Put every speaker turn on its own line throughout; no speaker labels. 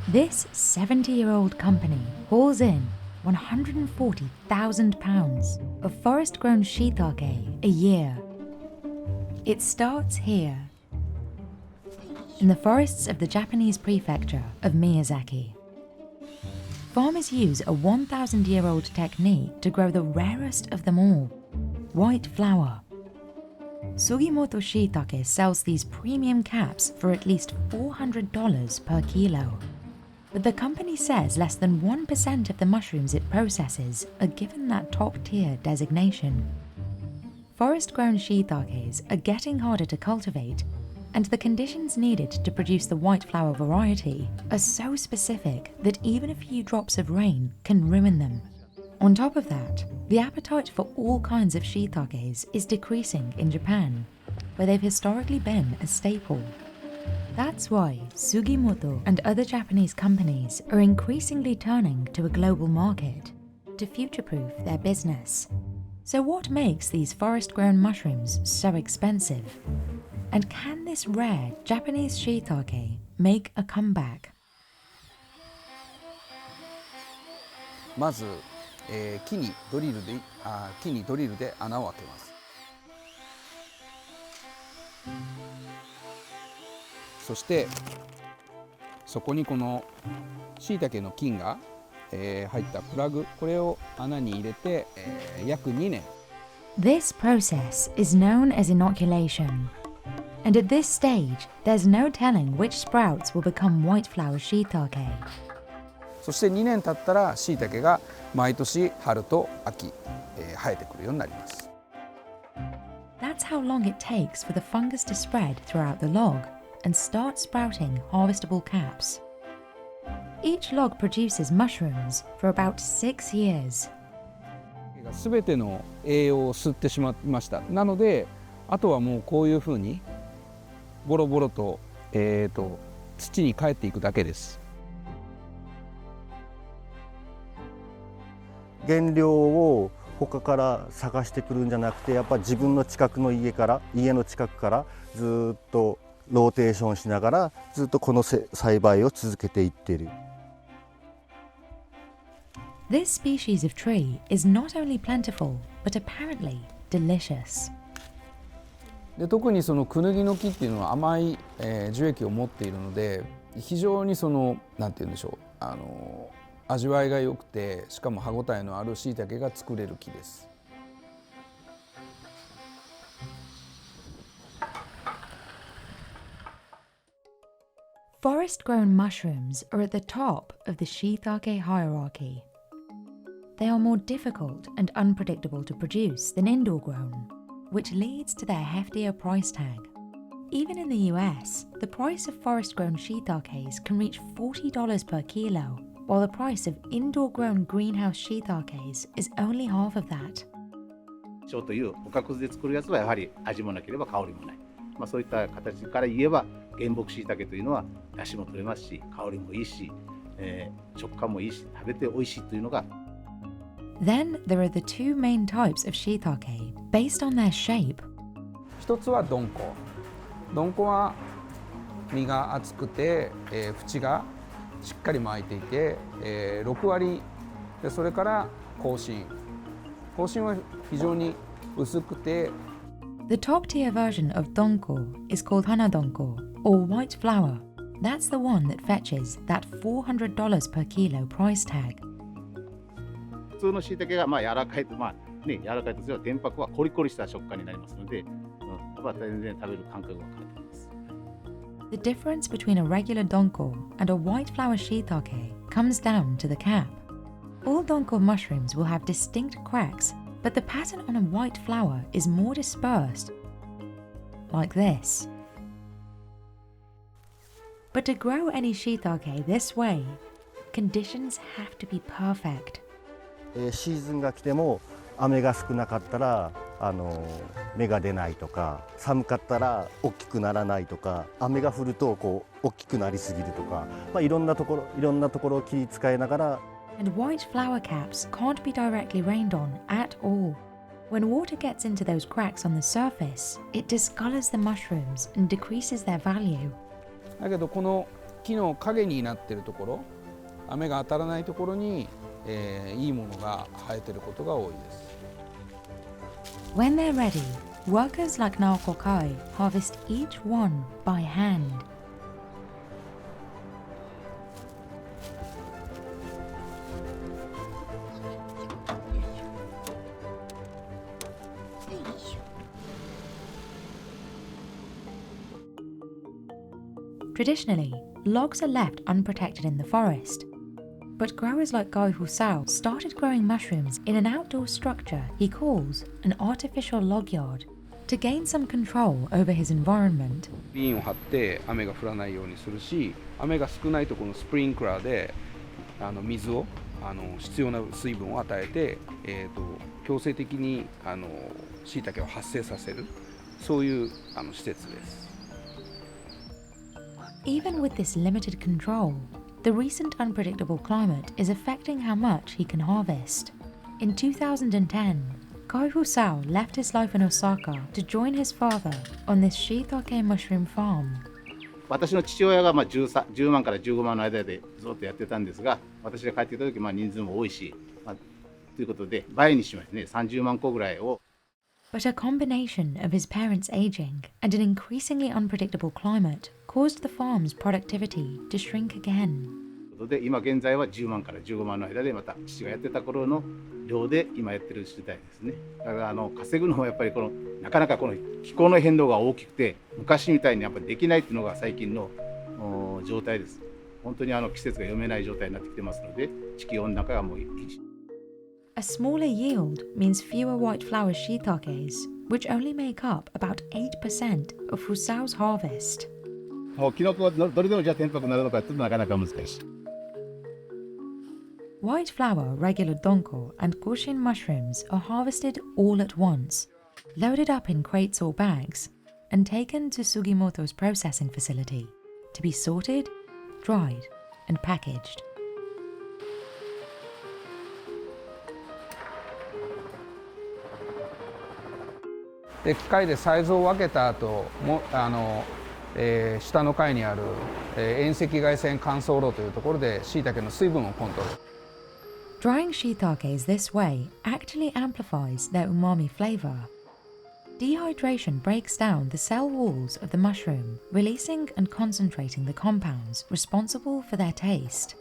This 70-year-old company hauls in £140,000 of forest-grown shiitake a year. It starts here, in the forests of the Japanese prefecture of Miyazaki. Farmers use a 1,000-year-old technique to grow the rarest of them all, white flower. Sugimoto Shiitake sells these premium caps for at least $400 per kilo. But the company says less than 1% of the mushrooms it processes are given that top-tier designation. Forest-grown shiitakes are getting harder to cultivate, and the conditions needed to produce the white flower variety are so specific that even a few drops of rain can ruin them. On top of that, the appetite for all kinds of shiitakes is decreasing in Japan, where they've historically been a staple. That's why Sugimoto and other Japanese companies are increasingly turning to a global market to future-proof their business. So what makes these forest-grown mushrooms so expensive? And can this rare Japanese shiitake make a comeback?
まず、木にドリルで穴を開けます。そしてそこにこの椎茸の菌が、入ったプラグ、これを穴に入れて、約2年。
This process is known as inoculation. And at this stage, there's no telling which sprouts will become white flower shiitake.
そして2年経ったら椎茸が毎年春と秋、生えてくるようになります。
That's how long it takes for the fungus to spread throughout the log and start sprouting harvestable caps. Each log produces mushrooms for about 6 years.
すべての栄養を吸ってしまいました。なので、あとはもうこういうふうにボロボロと、土に帰っていくだけです。
原料を他から探してくるんじゃなくて、やっぱ自分の近くの家の近くからずっとローテーションしながらずっとこの栽培を続けていっている。
This species of tree is not only plentiful, but apparently delicious.
で特にそのクヌギの木っていうのは甘い、樹液を持っているので、非常にそのなんて言うんでしょう、味わいが良くて、しかも歯ごたえのある椎茸が作れる木です。
Forest-grown mushrooms are at the top of the shiitake hierarchy. They are more difficult and unpredictable to produce than indoor-grown, which leads to their heftier price tag. Even in the US, the price of forest-grown shiitakes can reach $40 per kilo, while the price of indoor-grown greenhouse shiitakes is only half of that.
小というおかくずで作るやつはやはり味もなければ香りもない。そういった形から言えば原木椎茸というのは出汁も取れますし、香りもいいし、食感もいいし、食べて美味しいというのが。
Then there are the two main types of shiitake based on their shape.
一つはドンコ。ドンコは実が厚くて、縁がしっかり巻いていて、6割で、それから硬芯。硬芯は非常に薄くて。
The top-tier version of donko is called hanadonko, or white flower. That's the one that fetches that $400 per kilo price tag.
普通の椎茸が柔らかいと、柔らかいとすれば天白はコリコリした食感になりますので、全然食べる感覚が変わってきます。
The difference between a regular donko and a white flower shiitake comes down to the cap. All donko mushrooms will have distinct cracks, but the pattern on a white flower is more dispersed, like this. But to grow any shiitake this way, conditions have to be perfect.
シーズンが来ても雨が少なかったら芽が出ないとか、寒かったら大きくならないとか、雨が降ると大きくなりすぎるとか、いろんなところを気に使いながら。
And white flower caps can't be directly rained on at all. When water gets into those cracks on the surface, it discolors the mushrooms and decreases their value.
だけどこの木の陰になっているところ、雨が当たらないところに、いいものが生えていることが多いです。
When they're ready, workers like Naokokai harvest each one by hand. Traditionally, logs are left unprotected in the forest. But growers like Guy Husao started growing mushrooms in an outdoor structure he calls an artificial log yard to gain some control over his environment.
ビンを張って雨が降らないようにするし、雨が少ないとこのスプリンクラーで水を必要な水分を与えて、強制的に椎茸を発生させる、そういう施設です。
Even with this limited control, the recent unpredictable climate is affecting how much he can harvest. In 2010, Guy Husao left his life in Osaka to join his father on this shiitake mushroom farm.
私の父親が10万から15万の間でずっとやってたんですが、私が帰ってきた時人数も多いし、ということで倍にしましてね、30万個ぐらいを。
But a combination of his parents aging and an increasingly unpredictable climate caused the farm's productivity to shrink again.
で今現在は10万から15万の間でまた父がやってた頃の量で今やってる時代ですね。だから稼ぐのもやっぱりなかなかこの気候の変動が大きくて昔みたいにやっぱりできないっていうのが最近の状態です。本当に季節が読めない状態になってきてますので、地球温暖化がもう
A smaller yield means fewer white flower shiitakes, which only make up about 8% of Husao's harvest.
キノコはどれでもじゃあ天白になるのかってなかなか難しい。
White flower, regular donko, and goshin mushrooms are harvested all at once, loaded up in crates or bags, and taken to Sugimoto's processing facility to be sorted, dried, and packaged.
で機械でサイズを分けた後も下の階にある遠赤外線乾燥炉というところで椎茸の水分をコントロール。
Drying shiitakes this way actually amplifies their umami flavor. Dehydration breaks down the cell walls of the mushroom, releasing and concentrating the compounds responsible for their taste.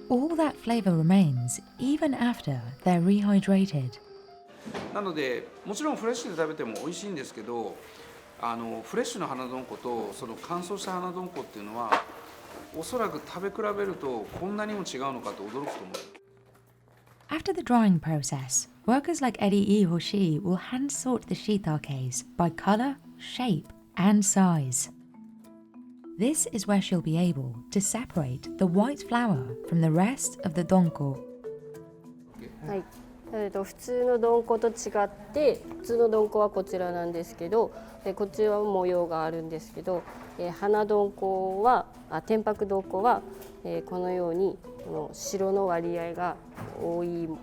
All that flavor remains even after they're rehydrated.
なのでもちろんフレッシュで食べても美味しいんですけど、フレッシュな花どんことその乾燥した花どんこっていうのはおそらく食べ比べるとこんなにも違うのかと驚くと思う。
After the drying process, workers like Eddie Hoshi will hand sort the shiitakes by color, shape, and size. This is where she'll be able to separate the white flower from the rest of the donko.
はい。普通のどんこと違って普通のどんこはこちらなんですけど、こっちは模様があるんですけど、花どんこは天白どんこは、このようにこの白の割合が多いも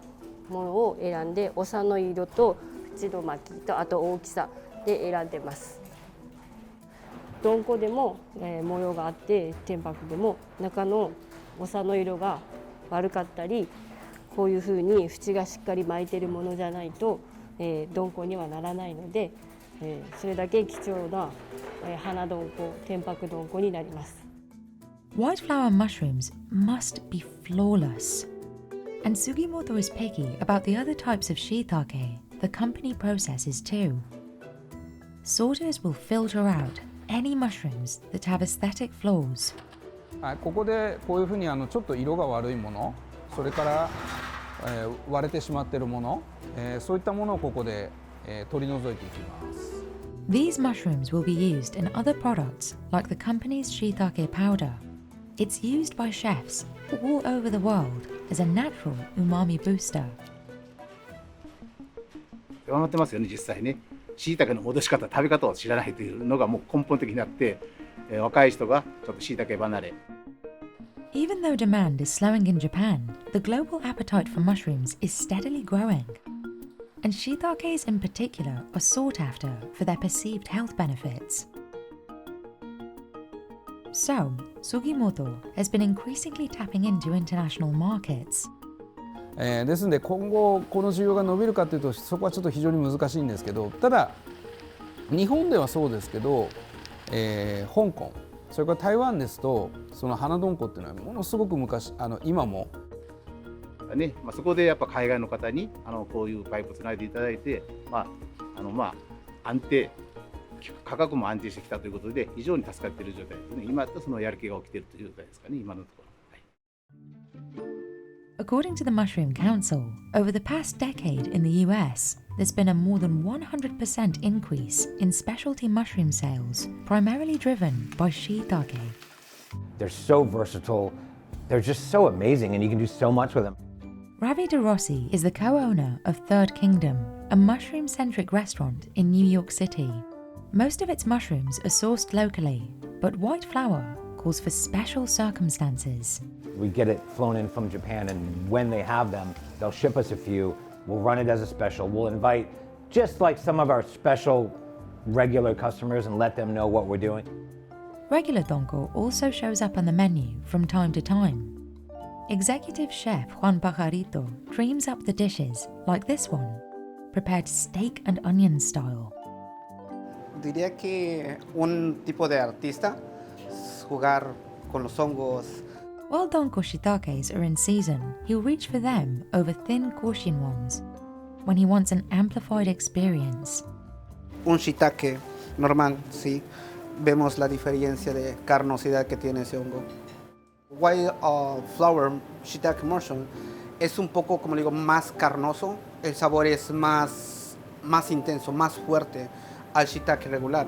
のを選んで、おさの色と縁の巻きとあと大きさで選んでます。どんこでも、模様があって天白でも中のおさの色が悪かったり、こういうふうに縁がしっかり巻いているものじゃないと、どんこにはならないので、それだけ貴重な、花どんこ、天白どんこになります。
White flower mushrooms must be flawless. And Sugimoto is picky about the other types of shiitake the company processes too. Sorters will filter out any mushrooms that have aesthetic flaws.
ここでこういうふうにちょっと色が悪いもの、それから、割れてしまっているもの、そういったものをここで、取り除いていきます。
These mushrooms will be used in other products like the company's shiitake powder. It's used by chefs all over the world as a natural umami booster.
広まってますよね、実際ね。椎茸の戻し方、食べ方を知らないというのがもう根本的になって、若い人がちょっと椎茸離れ。
Even though demand is slowing in Japan, the global appetite for mushrooms is steadily growing. And shiitakes in particular are sought after for their perceived health benefits. So, Sugimoto has been increasingly tapping into international markets.
ですので今後この需要が伸びるかというとそこはちょっと非常に難しいんですけど、ただ日本ではそうですけど、香港それから台湾ですとその花どんこっていうのはものすごく今も
ね、そこでやっぱ海外の方にこういうパイプをつないでいただいて、安定価格も安定してきたということで非常に助かっている状態ですね。今とそのやる気が起きているという状態ですかね、今のところ。
According to the Mushroom Council, over the past decade in the US, there's been a more than 100% increase in specialty mushroom sales, primarily driven by shiitake.
They're so versatile, they're just so amazing, and you can do so much with them.
Ravi De Rossi is the co-owner of Third Kingdom, a mushroom-centric restaurant in New York City. Most of its mushrooms are sourced locally, but white flower calls for special circumstances.
We get it flown in from Japan, and when they have them, they'll ship us a few. We'll run it as a special. We'll invite just like some of our special regular customers and let them know what we're doing.
Regular donko also shows up on the menu from time to time. Executive chef Juan Pajarito dreams up the dishes like this one, prepared steak and onion style.
Diría que un tipo de artista, jugar con los hongos.
While donko shiitakes are in season, he'll reach for them over thin Caucasian ones when he wants an amplified experience.
Un shiitake normal, sí. Vemos la diferencia de carnosidad que tiene ese hongo. White flower shiitake mushroom es un poco, como digo, más carnoso. El sabor es más intenso, más fuerte al shiitake regular.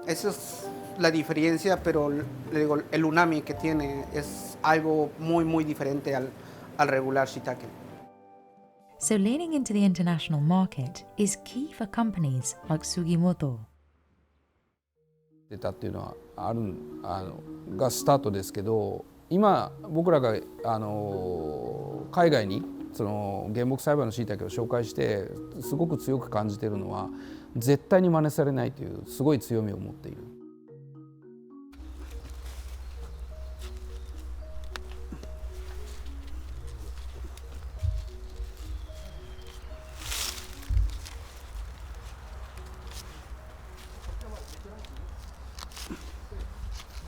Esa es la diferencia, pero le digo, el umami que tiene es algo muy diferente al regular shiitake.
So leaning into the international market is key for companies like Sugimoto.
出たっていうのはがスタートですけど、今僕らが海外にその原木栽培の椎茸を紹介してすごく強く感じているのは絶対に真似されないというすごい強みを持っている。